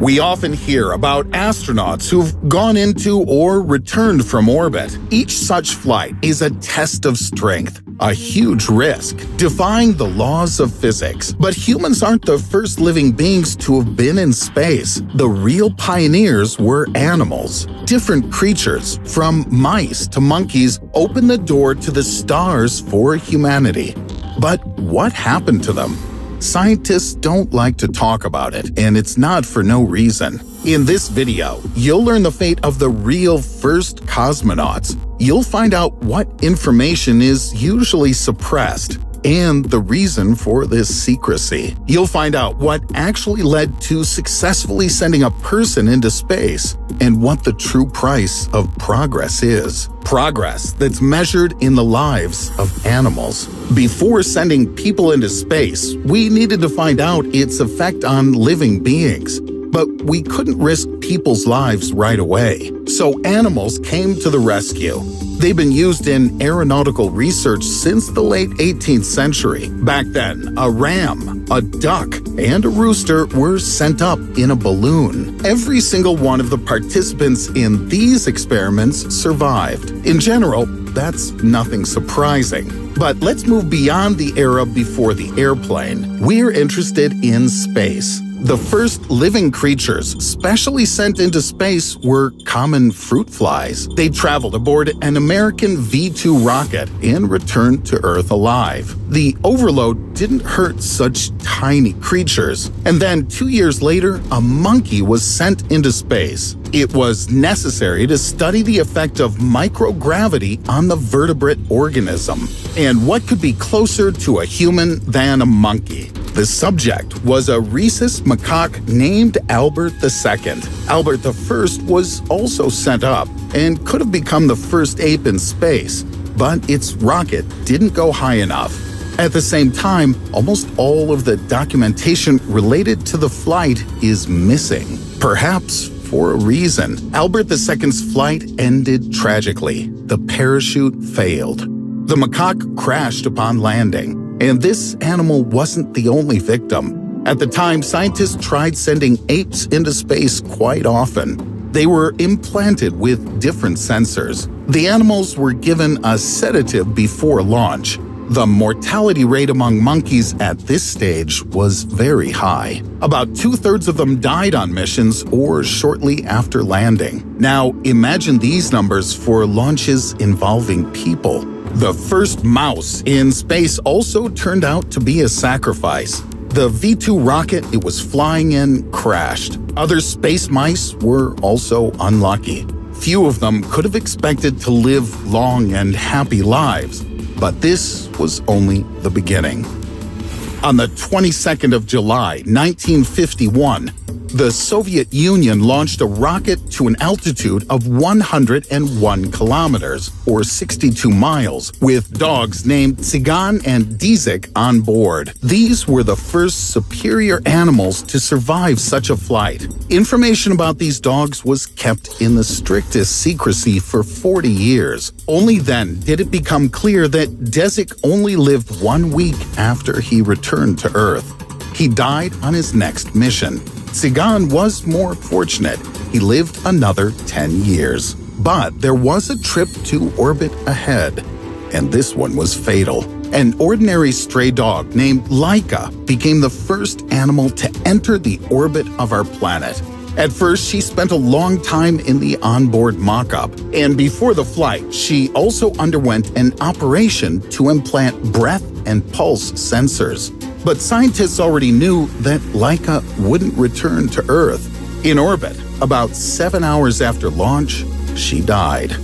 We often hear about astronauts who've gone into or returned from orbit. Each such flight is a test of strength, a huge risk, defying the laws of physics. But humans aren't the first living beings to have been in space. The real pioneers were animals. Different creatures, from mice to monkeys, opened the door to the stars for humanity. But what happened to them? Scientists don't like to talk about it, and it's not for no reason. In this video, you'll learn the fate of the real first cosmonauts. You'll find out what information is usually suppressed and the reason for this secrecy. You'll find out what actually led to successfully sending a person into space and what the true price of progress is. Progress that's measured in the lives of animals. Before sending people into space, we needed to find out its effect on living beings. But we couldn't risk people's lives right away, so animals came to the rescue. They've been used in aeronautical research since the late 18th century. Back then, a ram, a duck, and a rooster were sent up in a balloon. Every single one of the participants in these experiments survived. In general, that's nothing surprising. But let's move beyond the era before the airplane. We're interested in space. The first living creatures specially sent into space were common fruit flies. They traveled aboard an American V-2 rocket and returned to Earth alive. The overload didn't hurt such tiny creatures. And then 2 years later, a monkey was sent into space. It was necessary to study the effect of microgravity on the vertebrate organism. And what could be closer to a human than a monkey? The subject was a rhesus macaque named Albert II. Albert I was also sent up and could have become the first ape in space, but its rocket didn't go high enough. At the same time, almost all of the documentation related to the flight is missing. Perhaps for a reason. Albert II's flight ended tragically. The parachute failed. The macaque crashed upon landing. And this animal wasn't the only victim. At the time, scientists tried sending apes into space quite often. They were implanted with different sensors. The animals were given a sedative before launch. The mortality rate among monkeys at this stage was very high. About 2/3 of them died on missions or shortly after landing. Now, imagine these numbers for launches involving people. The first mouse in space also turned out to be a sacrifice. The V-2 rocket it was flying in crashed. Other space mice were also unlucky. Few of them could have expected to live long and happy lives, but this was only the beginning. On the 22nd of July, 1951, the Soviet Union launched a rocket to an altitude of 101 kilometers, or 62 miles, with dogs named Tsigan and Dizik on board. These were the first superior animals to survive such a flight. Information about these dogs was kept in the strictest secrecy for 40 years. Only then did it become clear that Dizik only lived 1 week after he returned to Earth. He died on his next mission. Tsigan was more fortunate. He lived another 10 years. But there was a trip to orbit ahead, and this one was fatal. An ordinary stray dog named Laika became the first animal to enter the orbit of our planet. At first, she spent a long time in the onboard mock-up, and before the flight, she also underwent an operation to implant breath and pulse sensors. But scientists already knew that Laika wouldn't return to Earth. In orbit, about 7 hours after launch, she died.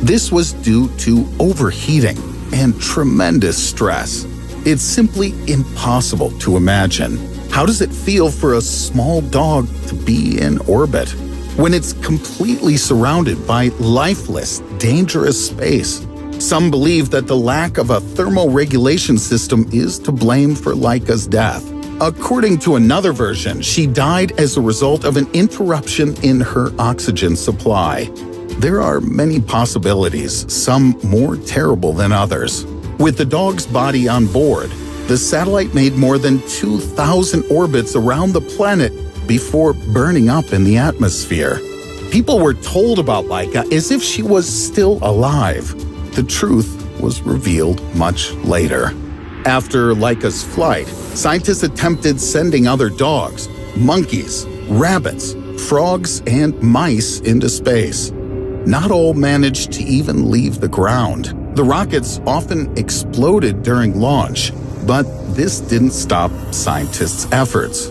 This was due to overheating and tremendous stress. It's simply impossible to imagine. How does it feel for a small dog to be in orbit when it's completely surrounded by lifeless, dangerous space? Some believe that the lack of a thermoregulation system is to blame for Laika's death. According to another version, she died as a result of an interruption in her oxygen supply. There are many possibilities, some more terrible than others. With the dog's body on board, the satellite made more than 2,000 orbits around the planet before burning up in the atmosphere. People were told about Laika as if she was still alive. The truth was revealed much later. After Laika's flight, scientists attempted sending other dogs, monkeys, rabbits, frogs, and mice into space. Not all managed to even leave the ground. The rockets often exploded during launch, but this didn't stop scientists' efforts.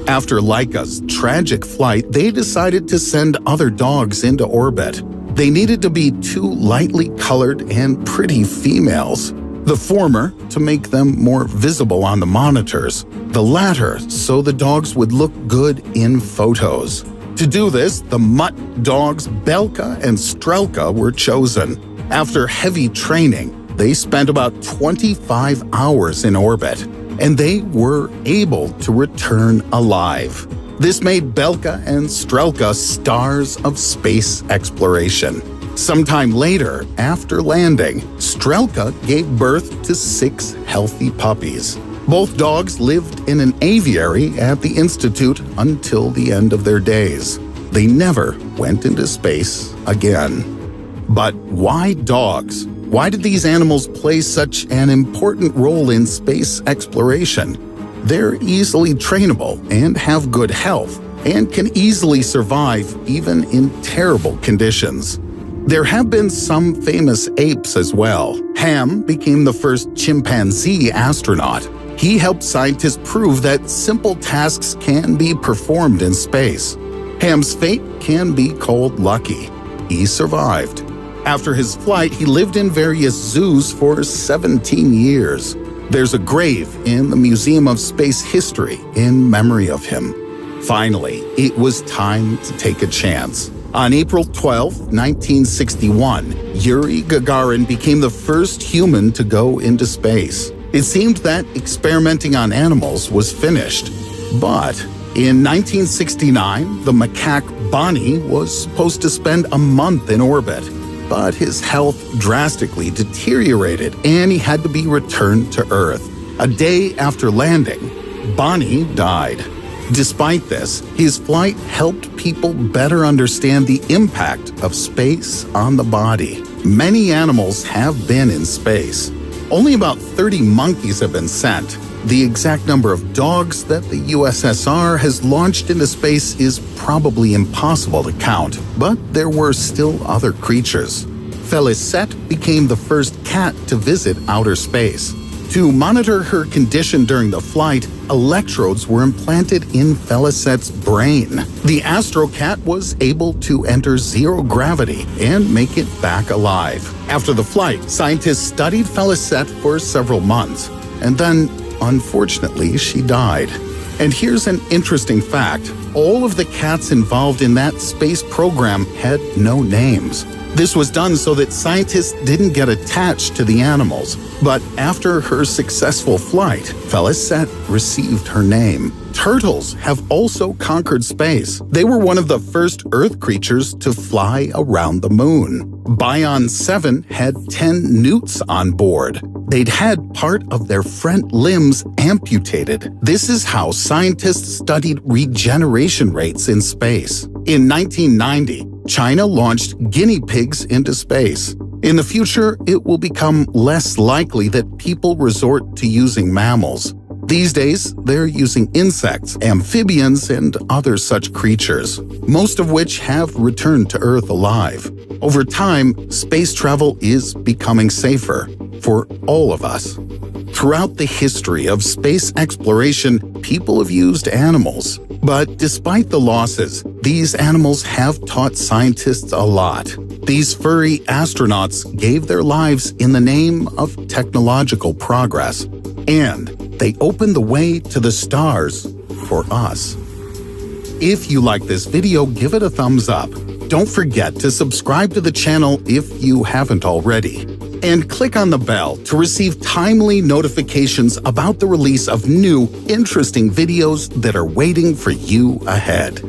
After Laika's tragic flight, they decided to send other dogs into orbit. They needed to be two lightly colored and pretty females. The former to make them more visible on the monitors, the latter so the dogs would look good in photos. To do this, the mutt dogs Belka and Strelka were chosen. After heavy training, they spent about 25 hours in orbit, and they were able to return alive. This made Belka and Strelka stars of space exploration. Sometime later, after landing, Strelka gave birth to 6 healthy puppies. Both dogs lived in an aviary at the Institute until the end of their days. They never went into space again. But why dogs? Why did these animals play such an important role in space exploration? They're easily trainable and have good health, and can easily survive even in terrible conditions. There have been some famous apes as well. Ham became the first chimpanzee astronaut. He helped scientists prove that simple tasks can be performed in space. Ham's fate can be called lucky. He survived. After his flight, he lived in various zoos for 17 years. There's a grave in the Museum of Space History in memory of him. Finally, it was time to take a chance. On April 12, 1961, Yuri Gagarin became the first human to go into space. It seemed that experimenting on animals was finished. But in 1969, the macaque Bonnie was supposed to spend a month in orbit. But his health drastically deteriorated and he had to be returned to Earth. A day after landing, Bonnie died. Despite this, his flight helped people better understand the impact of space on the body. Many animals have been in space. Only about 30 monkeys have been sent. The exact number of dogs that the USSR has launched into space is probably impossible to count, but there were still other creatures. Felicette became the first cat to visit outer space. To monitor her condition during the flight, electrodes were implanted in Felicette's brain. The Astrocat was able to enter zero gravity and make it back alive. After the flight, scientists studied Felicette for several months, and then, unfortunately, she died. And here's an interesting fact. All of the cats involved in that space program had no names. This was done so that scientists didn't get attached to the animals. But after her successful flight, Felicette received her name. Turtles have also conquered space. They were one of the first Earth creatures to fly around the moon. Bion 7 had 10 newts on board. They'd had part of their front limbs amputated. This is how scientists studied regeneration rates in space. In 1990, China launched guinea pigs into space. In the future, it will become less likely that people resort to using mammals. These days, they're using insects, amphibians, and other such creatures, most of which have returned to Earth alive. Over time, space travel is becoming safer for all of us. Throughout the history of space exploration, people have used animals. But despite the losses, these animals have taught scientists a lot. These furry astronauts gave their lives in the name of technological progress, and they opened the way to the stars for us. If you like this video, give it a thumbs up. Don't forget to subscribe to the channel if you haven't already. And click on the bell to receive timely notifications about the release of new, interesting videos that are waiting for you ahead.